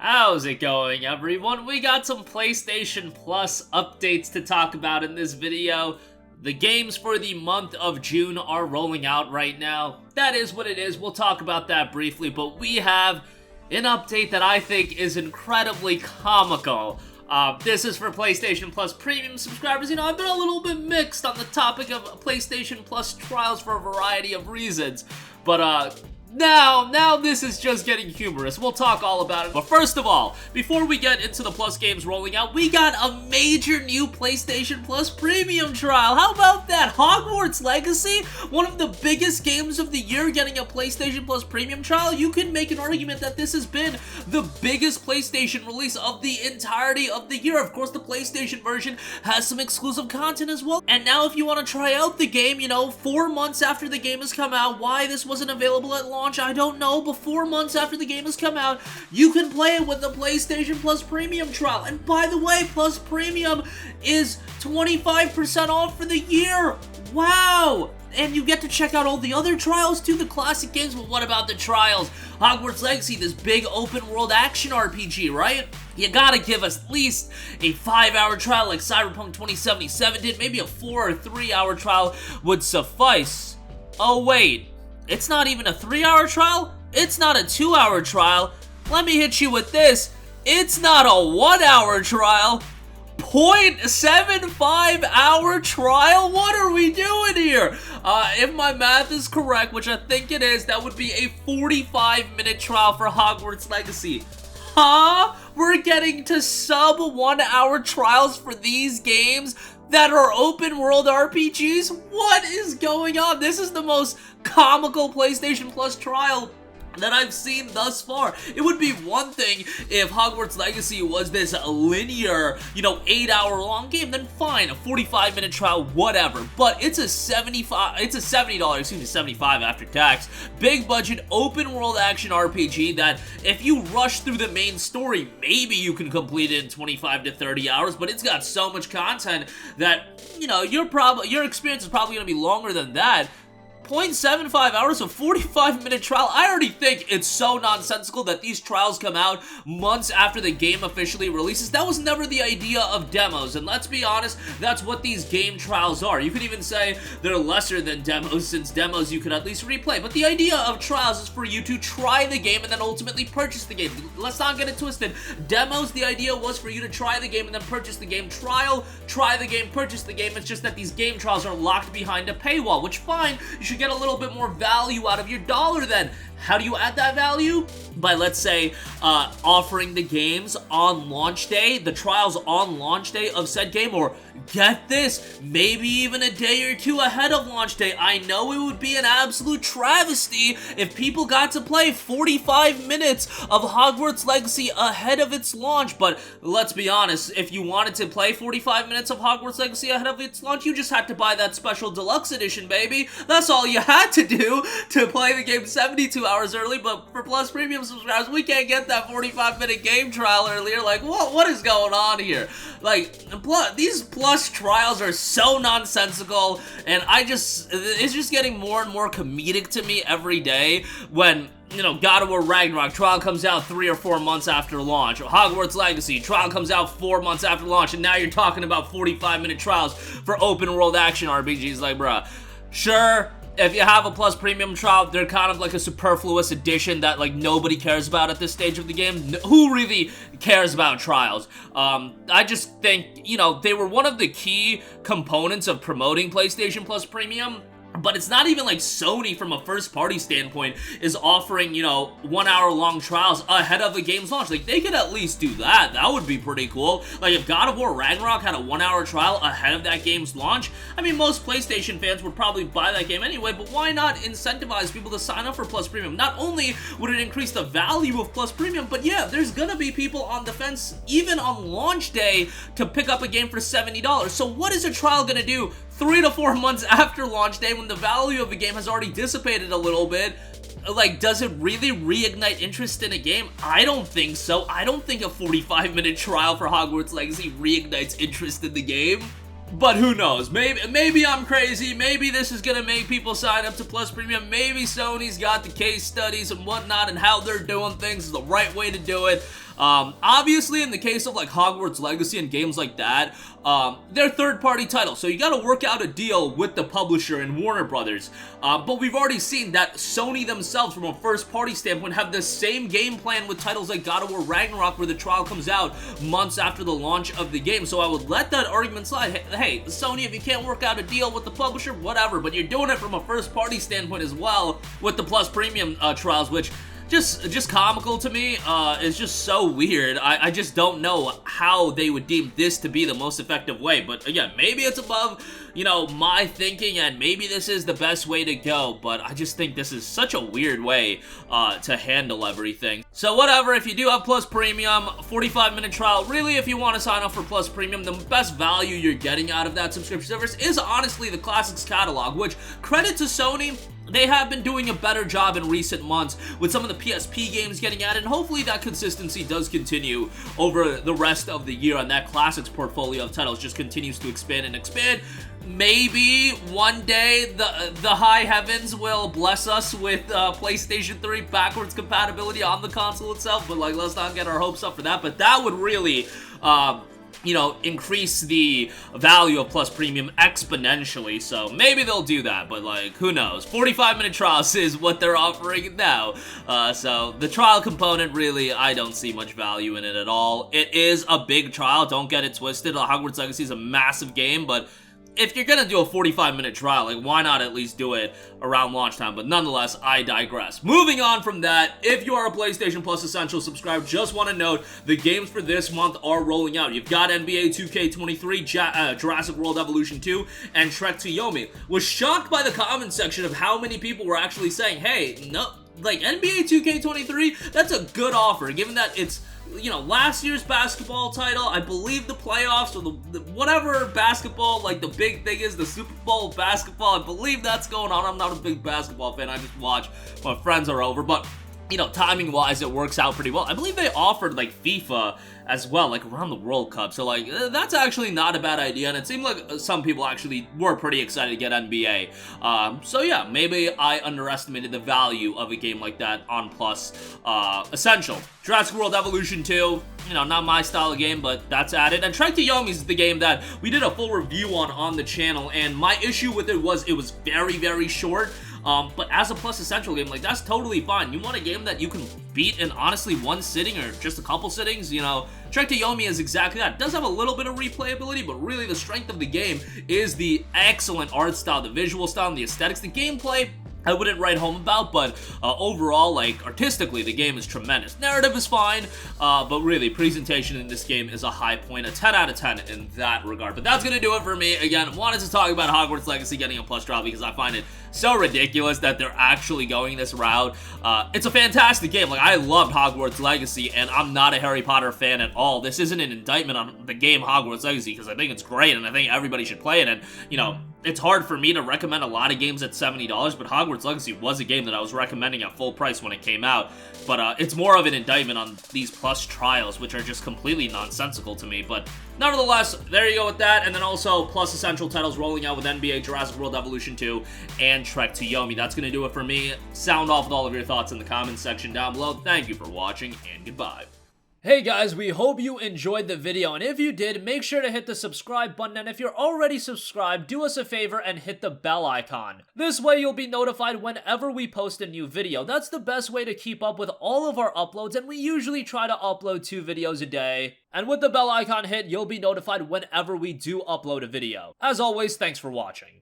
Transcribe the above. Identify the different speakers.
Speaker 1: How's it going, everyone? We got some PlayStation Plus updates to talk about in this video. The games for the month of June are rolling out right now. That is what it is. We'll talk about that briefly, but we have an update that I think is incredibly comical. This is for PlayStation Plus Premium subscribers. You know, I've been a little bit mixed on the topic of PlayStation Plus trials for a variety of reasons, but Now this is just getting humorous. We'll talk all about it. But first of all, before we get into the Plus games rolling out, we got a major new PlayStation Plus Premium trial. How about that? Hogwarts Legacy, one of the biggest games of the year, getting a PlayStation Plus Premium trial. You can make an argument that this has been the biggest PlayStation release of the entirety of the year. Of course, the PlayStation version has some exclusive content as well. And now if you want to try out the game, you know, 4 months after the game has come out, why this wasn't available at launch, I don't know, but 4 months after the game has come out, you can play it with the PlayStation Plus Premium trial. And by the way, Plus Premium is 25% off for the year. Wow! And you get to check out all the other trials too, the classic games. But what about the trials? Hogwarts Legacy, this big open world action RPG, right? You gotta give us at least a 5-hour trial like Cyberpunk 2077 did. Maybe a 4 or 3-hour trial would suffice. Oh wait, it's not even a 3-hour trial? It's not a 2-hour trial? Let me hit you with this. It's not a 1-hour trial. 0.75-hour trial? What are we doing here? If my math is correct, which I think it is, that would be a 45-minute trial for Hogwarts Legacy. Huh? We're getting to sub 1-hour trials for these games that are open world RPGs? What is going on? This is the most comical PlayStation Plus trial that I've seen thus far. It would be one thing if Hogwarts Legacy was this linear, you know, 8-hour long game, then fine, a 45-minute trial, whatever. But it's a $75 after tax, big budget, open world action RPG that if you rush through the main story, maybe you can complete it in 25 to 30 hours, but it's got so much content that, you know, your experience is probably going to be longer than that. 0.75 hours, a 45-minute trial. I already think it's so nonsensical that these trials come out months after the game officially releases. That was never the idea of demos, and let's be honest, that's what these game trials are. You could even say they're lesser than demos, since demos you could at least replay, but the idea of trials is for you to try the game and then ultimately purchase the game. Let's not get it twisted. Demos, the idea was for you to try the game and then purchase the game. Trial, try the game, purchase the game. It's just that these game trials are locked behind a paywall, which fine, you should get a little bit more value out of your dollar then. How do you add that value? By, let's say, offering the games on launch day, the trials on launch day of said game, or get this, maybe even a day or two ahead of launch day. I know it would be an absolute travesty if people got to play 45 minutes of Hogwarts Legacy ahead of its launch, but let's be honest, if you wanted to play 45 minutes of Hogwarts Legacy ahead of its launch, you just had to buy that special deluxe edition, baby. That's all you had to do to play the game 72 hours early. But for Plus Premium subscribers, we can't get that 45-minute game trial earlier. Like, what is going on here? Like, these Plus trials are so nonsensical, and it's just getting more and more comedic to me every day when, you know, God of War Ragnarok trial comes out 3 or 4 months after launch, or Hogwarts Legacy trial comes out 4 months after launch, and now you're talking about 45-minute trials for open world action RPGs. Like, bruh, sure, if you have a Plus Premium trial, they're kind of like a superfluous addition that, like, nobody cares about at this stage of the game. Who really cares about trials? I just think, you know, they were one of the key components of promoting PlayStation Plus Premium. But it's not even like Sony, from a first-party standpoint, is offering, you know, 1-hour-long trials ahead of the game's launch. Like, they could at least do that. That would be pretty cool. Like, if God of War Ragnarok had a 1-hour trial ahead of that game's launch, I mean, most PlayStation fans would probably buy that game anyway, but why not incentivize people to sign up for Plus Premium? Not only would it increase the value of Plus Premium, but yeah, there's gonna be people on the fence, even on launch day, to pick up a game for $70. So what is a trial gonna do 3 to 4 months after launch day when the value of the game has already dissipated a little bit? Like, does it really reignite interest in a game? I don't think so. I don't think a 45-minute trial for Hogwarts Legacy reignites interest in the game. But who knows? Maybe I'm crazy. Maybe this is gonna make people sign up to Plus Premium. Maybe Sony's got the case studies and whatnot and how they're doing things is the right way to do it. Obviously, in the case of like Hogwarts Legacy and games like that, they're third-party titles, so you gotta work out a deal with the publisher and Warner Brothers. But we've already seen that Sony themselves, from a first-party standpoint, have the same game plan with titles like God of War Ragnarok, where the trial comes out months after the launch of the game. So I would let that argument slide. Hey, Sony, if you can't work out a deal with the publisher, whatever, but you're doing it from a first-party standpoint as well with the Plus Premium trials, which just comical to me. It's just so weird. I just don't know how they would deem this to be the most effective way, but again, maybe it's above, you know, my thinking, and maybe this is the best way to go, but I just think this is such a weird way to handle everything. So whatever, if you do have Plus Premium, 45-minute trial, really, if you want to sign up for Plus Premium, the best value you're getting out of that subscription service is honestly the Classics catalog, which, credit to Sony, they have been doing a better job in recent months with some of the PSP games getting added, and hopefully that consistency does continue over the rest of the year, and that Classics portfolio of titles just continues to expand and expand. Maybe one day the high heavens will bless us with PlayStation 3 backwards compatibility on the console itself, but like, let's not get our hopes up for that. But that would really you know, increase the value of Plus Premium exponentially, so maybe they'll do that, but like, who knows? 45-minute trials is what they're offering now, so the trial component, really, I don't see much value in it at all. It is a big trial, don't get it twisted. Hogwarts Legacy is a massive game, but if you're gonna do a 45-minute trial, like, why not at least do it around launch time? But nonetheless, I digress. Moving on from that, if you are a PlayStation Plus Essential subscriber, just want to note, the games for this month are rolling out. You've got NBA 2K23, Jurassic World Evolution 2, and Trek to Yomi. Was shocked by the comment section of how many people were actually saying, hey, no, like, NBA 2K23, that's a good offer, given that it's, you know, last year's basketball title, I believe the playoffs, or the whatever basketball, like, the big thing is, the Super Bowl of basketball, I believe that's going on. I'm not a big basketball fan, I just watch when friends are over, but, you know, timing-wise, it works out pretty well. I believe they offered, like, FIFA as well, like, around the World Cup, so, like, that's actually not a bad idea, and it seemed like some people actually were pretty excited to get NBA. So yeah, maybe I underestimated the value of a game like that on Plus Essential. Jurassic World Evolution 2, you know, not my style of game, but that's added. And Trek to Yomi is the game that we did a full review on the channel, and my issue with it was very, very short. But as a Plus Essential game, like, that's totally fine. You want a game that you can beat in, honestly, one sitting or just a couple sittings, you know, Trek to Yomi is exactly that. It does have a little bit of replayability, but really the strength of the game is the excellent art style, the visual style, and the aesthetics. The gameplay, I wouldn't write home about, but overall, like, artistically, the game is tremendous. Narrative is fine, but really, presentation in this game is a high point, a 10 out of 10 in that regard. But that's gonna do it for me. Again, wanted to talk about Hogwarts Legacy getting a Plus trial because I find it so ridiculous that they're actually going this route. It's a fantastic game. Like, I loved Hogwarts Legacy, and I'm not a Harry Potter fan at all. This isn't an indictment on the game Hogwarts Legacy, because I think it's great, and I think everybody should play it, and, you know, it's hard for me to recommend a lot of games at $70, but Hogwarts Legacy was a game that I was recommending at full price when it came out. But it's more of an indictment on these Plus trials, which are just completely nonsensical to me. But nevertheless, there you go with that. And then also Plus Essential titles rolling out with NBA, Jurassic World Evolution 2, and Trek to Yomi. That's going to do it for me. Sound off with all of your thoughts in the comments section down below. Thank you for watching, and goodbye. Hey guys, we hope you enjoyed the video, and if you did, make sure to hit the subscribe button, and if you're already subscribed, do us a favor and hit the bell icon. This way you'll be notified whenever we post a new video. That's the best way to keep up with all of our uploads, and we usually try to upload 2 videos a day. And with the bell icon hit, you'll be notified whenever we do upload a video. As always, thanks for watching.